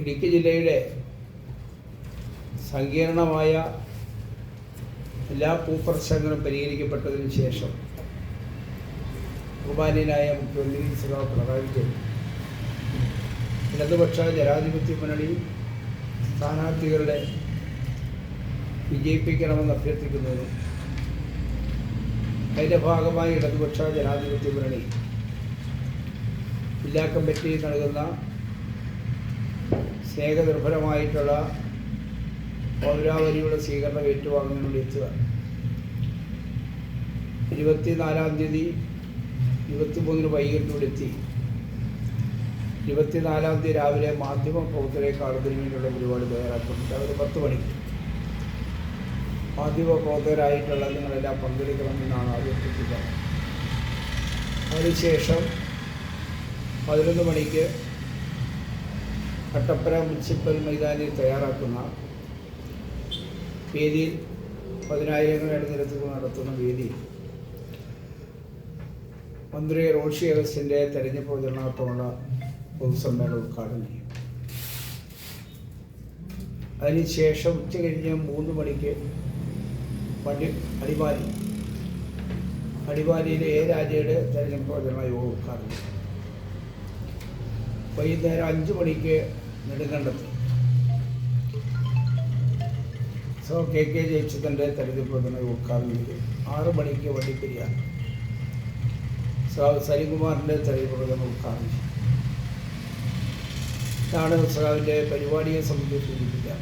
ഇടുക്കി ജില്ലയുടെ സങ്കീർണമായ എല്ലാ ഭൂപ്രശ്നങ്ങളും പരിഹരിക്കപ്പെട്ടതിന് ശേഷം ബഹുമാന്യനായ മുഖ്യമന്ത്രി സഖാവ് പിണറായി വിജയൻ ഇടതുപക്ഷ ജനാധിപത്യ മുന്നണി സ്ഥാനാർത്ഥികളുടെ വിജയിപ്പിക്കണമെന്ന് അഭ്യർത്ഥിക്കുന്നതിന് അതിൻ്റെ ഭാഗമായി ഇടതുപക്ഷ ജനാധിപത്യ മുന്നണി ജില്ലാ കമ്മിറ്റി നൽകുന്ന സ്നേഹനിർഭരമായിട്ടുള്ള പൗരാവലിയുടെ സ്വീകരണം ഏറ്റുവാങ്ങാൻ വേണ്ടി എത്തുകയാണ്. 24-ാം തീയതി 23-ന് വൈകിട്ടോടെ എത്തി 24-ാം തീയതി രാവിലെ മാധ്യമ പ്രവർത്തകരെ കാണുന്നതിന് വേണ്ടിയുള്ള പരിപാടി തയ്യാറാക്കുന്നുണ്ട്. അവർ 10 മണിക്ക് മാധ്യമ പ്രവർത്തകരായിട്ടുള്ള നിങ്ങളെല്ലാം പങ്കെടുക്കണമെന്നാണ് അഭ്യർത്ഥിക്കുന്നത്. അതിനുശേഷം 11 മണിക്ക് കട്ടപ്പന മുനിസിപ്പൽ മൈതാനിൽ തയ്യാറാക്കുന്ന വേദിയിൽ 10,000 അണിനിരത്തുകൾ നടത്തുന്ന വേദിയിൽ മന്ത്രി റോഷി അഗസ്റ്റിൻ്റെ തെരഞ്ഞെടുപ്പ് പ്രചരണാർത്ഥമുള്ള പൊതുസമ്മേളനം ഉദ്ഘാടനം ചെയ്യും. അതിനുശേഷം ഉച്ചകഴിഞ്ഞ് 3 മണിക്ക് അടിമാലിയിലെ രാജയുടെ തെരഞ്ഞെടുപ്പ് പ്രചരണ യോഗം ഉദ്ഘാടനം ചെയ്യും. വൈകുന്നേരം 5 മണിക്ക് നെടുങ്കണ്ടത്ത് KK ജയചന്ദ്രൻ്റെ തെരഞ്ഞെടുപ്പ് പ്രചരണ ഉദ്ഘാടനം ചെയ്തു. 6 മണിക്ക് വണ്ടിപ്പെരിയാർ സലിംകുമാറിൻ്റെ തെരഞ്ഞെടുപ്പ് പ്രചരണ ഉദ്ഘാടനം ചെയ്തു. ഇതാണ് സഖാവിൻ്റെ പരിപാടിയെ സംബന്ധിച്ച് സൂചിപ്പിക്കാൻ.